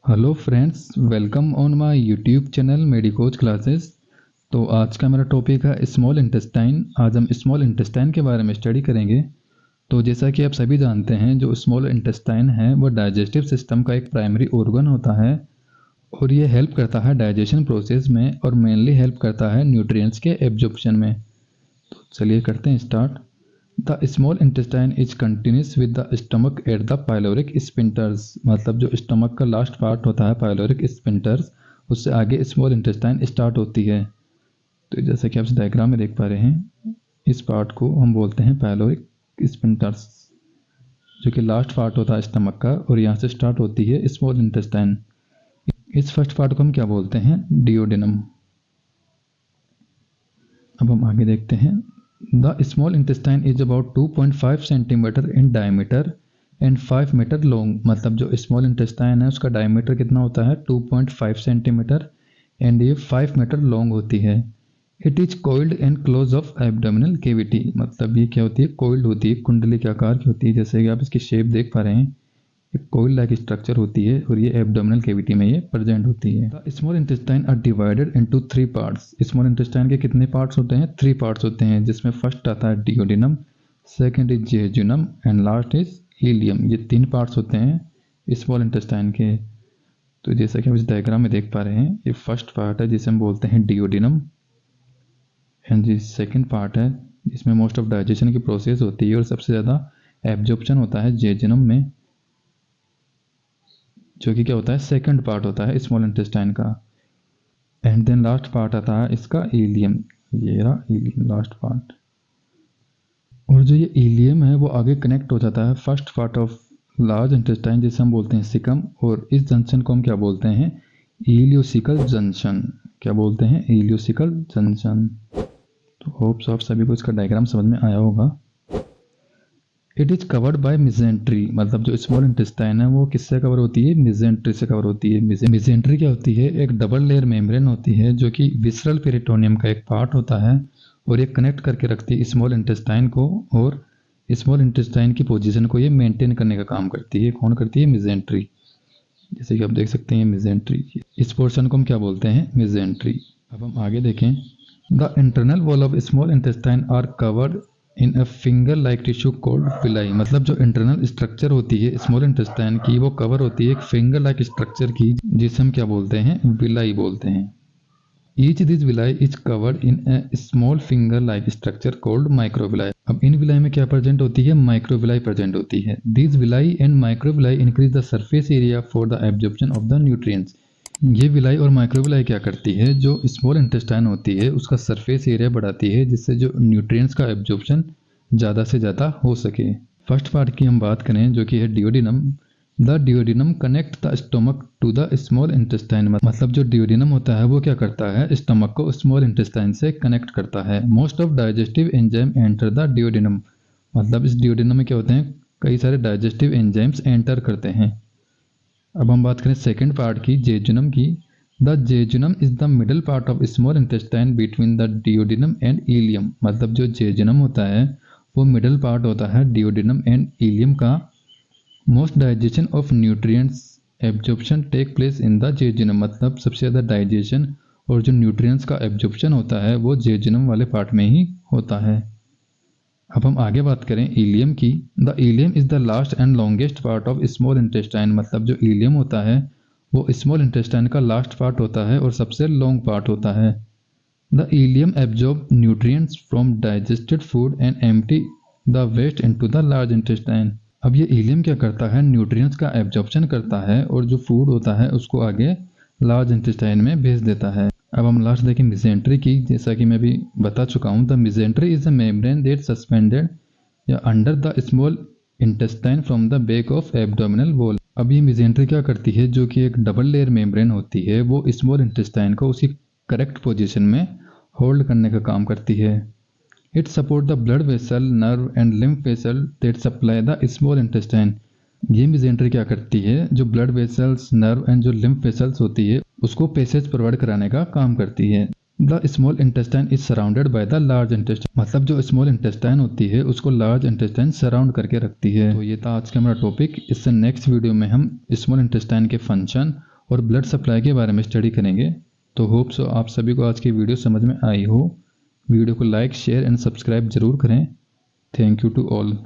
Hello friends, welcome on my YouTube channel medicos classes. तो आज का मेरा टॉपिक है स्मॉल इंटेस्टाइन। आज हम स्मॉल इंटेस्टाइन के बारे में स्टडी करेंगे। तो जैसा कि आप सभी जानते हैं, जो स्मॉल इंटेस्टाइन है वो डाइजेस्टिव सिस्टम का एक प्राइमरी ऑर्गन होता है और ये हेल्प करता है डाइजेशन प्रोसेस में और मेनली हेल्प करता है न्यूट्रिएंट्स के एब्जॉर्प्शन में। तो चलिए करते हैं start. The small intestine is continuous with the stomach at the pyloric sphincters. मतलब जो स्टमक का लास्ट पार्ट होता है पाइलोरिक स्पिंटर्स, उससे आगे स्मॉल इंटेस्टाइन स्टार्ट होती है। तो जैसे कि आप इस डायग्राम में देख पा रहे हैं, इस पार्ट को हम बोलते हैं पाइलोरिक स्पिंटर्स, जो कि लास्ट पार्ट होता है स्टमक का, और यहाँ से स्टार्ट होती है स्मॉल इंटेस्टाइन। इस फर्स्ट पार्ट को हम क्या बोलते हैं? डिओडेनम। अब हम आगे देखते हैं। The small intestine is about 2.5 centimetre in diameter and 5 metre long. मतलब जो स्मॉल इंटेस्टाइन है उसका डायमीटर कितना होता है? 2.5 सेंटीमीटर एंड ये 5 मीटर लॉन्ग होती है। It is coiled and close of abdominal cavity. मतलब ये क्या होती है? कोइल्ड होती है, कुंडली के आकार की होती है। जैसे कि आप इसकी शेप देख पा रहे हैं, एक कोइल लाइक स्ट्रक्चर होती है और ये एब्डोमिनल कैविटी में ये प्रेजेंट होती है। The small intestine are divided into 3 parts. Small intestine के कितने पार्ट्स होते हैं? 3 पार्ट्स होते हैं, जिसमें फर्स्ट आता है duodenum, second is jejunum and last is ilium. ये 3 पार्ट्स होते हैं स्मॉल इंटेस्टाइन के। तो जैसा कि आप इस डायग्राम में देख पा रहे हैं, ये फर्स्ट पार्ट है जिसे हम बोलते हैं डिओडिनम, एंड ये सेकेंड पार्ट है जिसमें मोस्ट ऑफ डाइजेशन की प्रोसेस होती है और सबसे ज़्यादा एब्जॉर्प्शन होता है जेजुनम में, जो कि क्या होता है? सेकंड पार्ट होता है स्मॉल इंटेस्टाइन का। एंड देन लास्ट पार्ट आता है इसका इलियम। ये रहा इलियम, लास्ट पार्ट। और जो ये इलियम है वो आगे कनेक्ट हो जाता है first part of large intestine, जिसे हम बोलते हैं सिकम, और इस जंक्शन को हम क्या बोलते हैं? Ileocaecal junction. क्या बोलते हैं? Ileocaecal junction. तो होप्स आप सभी को इसका डायग्राम समझ में आया होगा। It is covered by mesentery. मतलब जो स्मॉल इंटेस्टाइन है वो किससे कवर होती है? मिजेंट्री से कवर होती है। मिजेंट्री क्या होती है? एक डबल लेयर मेम्ब्रेन होती है जो कि विसरल पेरिटोनियम का एक पार्ट होता है और ये कनेक्ट करके रखती है स्मॉल इंटेस्टाइन को, और स्मॉल इंटेस्टाइन की पोजीशन को ये मेंटेन करने का काम करती है। कौन करती है? मिजेंट्री। जैसे कि आप देख सकते हैं मिजेंट्री, इस पोर्शन को हम क्या बोलते हैं? मिजेंट्री। अब हम आगे देखें। The internal wall of small intestine are covered in a finger like tissue called villi. मतलब जो इंटरनल स्ट्रक्चर होती है स्मॉल इंटेस्टाइन की, वो कवर होती है एक फिंगर लाइक स्ट्रक्चर की, जिसे हम क्या बोलते हैं? विलाई बोलते हैं। Each this villi is covered in A small finger like structure cold microvilli. अब इन विलाई में क्या प्रेजेंट होती है? माइक्रोविलाई प्रेजेंट होती है। This villi and microvilli increase the surface area for the absorption of the nutrients. ये villi और microvilli क्या करती है? जो स्मॉल इंटेस्टाइन होती है उसका सरफेस एरिया बढ़ाती है, जिससे जो न्यूट्रिएंट्स का एब्जॉर्प्शन ज़्यादा से ज़्यादा हो सके। फर्स्ट पार्ट की हम बात करें जो कि है duodenum. The duodenum connect the stomach to the small intestine. मतलब जो डिओडिनम होता है वो क्या करता है? स्टमक को स्मॉल इंटेस्टाइन से कनेक्ट करता है। Most of digestive enzyme enter the duodenum. मतलब इस डिओडिनम में क्या होते हैं? कई सारे डाइजेस्टिव एंजाइम्स एंटर करते हैं। अब हम बात करें सेकेंड पार्ट की, जेजुनम की। The jejunum is the middle part of small intestine between the duodenum and ilium. मतलब जो जेजुनम होता है वो मिडल पार्ट होता है डिओडिनम एंड इलियम का। Most digestion of nutrients absorption take place in the jejunum. मतलब सबसे ज़्यादा डाइजेशन और जो न्यूट्रिएंट्स का एब्जॉर्प्शन होता है वो जेजुनम वाले पार्ट में ही होता है। अब हम आगे बात करें इलियम की। The ileum is the last and longest part of small intestine. मतलब जो इलियम होता है वो स्मॉल इंटेस्टाइन का लास्ट पार्ट होता है और सबसे लॉन्ग पार्ट होता है। The ileum absorb nutrients from digested food and empty the waste into the large intestine. अब ये इलियम क्या करता है? न्यूट्रिएंट्स का एब्जॉर्प्शन करता है और जो फूड होता है उसको आगे लार्ज इंटेस्टाइन में भेज देता है। अब हम लास्ट देखें मिजेंट्री की। जैसा कि मैं भी बता चुका हूँ, the mesentery is a membrane that suspended या under the small intestine from the back of abdominal wall. अब ये मिजेंट्री क्या करती है? जो कि एक डबल लेयर मेम्ब्रेन होती है, वो स्मॉल इंटेस्टाइन को उसकी करेक्ट पोजीशन में होल्ड करने का काम करती है। It support the blood vessel, nerve and lymph vessel that supply the small intestine. ये मिजेंट्री क्या करती है? जो ब्लड वेसल्स, नर्व एंड जो लिम्फ वेसल्स होती है उसको पैसेज प्रोवाइड कराने का काम करती है। The small intestine is surrounded by the large intestine. मतलब जो स्मॉल इंटेस्टाइन होती है उसको लार्ज इंटेस्टाइन सराउंड करके रखती है। तो ये था आज का मेरा टॉपिक। इससे नेक्स्ट वीडियो में हम स्मॉल इंटेस्टाइन के फंक्शन और ब्लड सप्लाई के बारे में स्टडी करेंगे। तो होप सो आप सभी को आज की वीडियो समझ में आई हो। वीडियो को लाइक, शेयर एंड सब्सक्राइब जरूर करें। Thank you to all.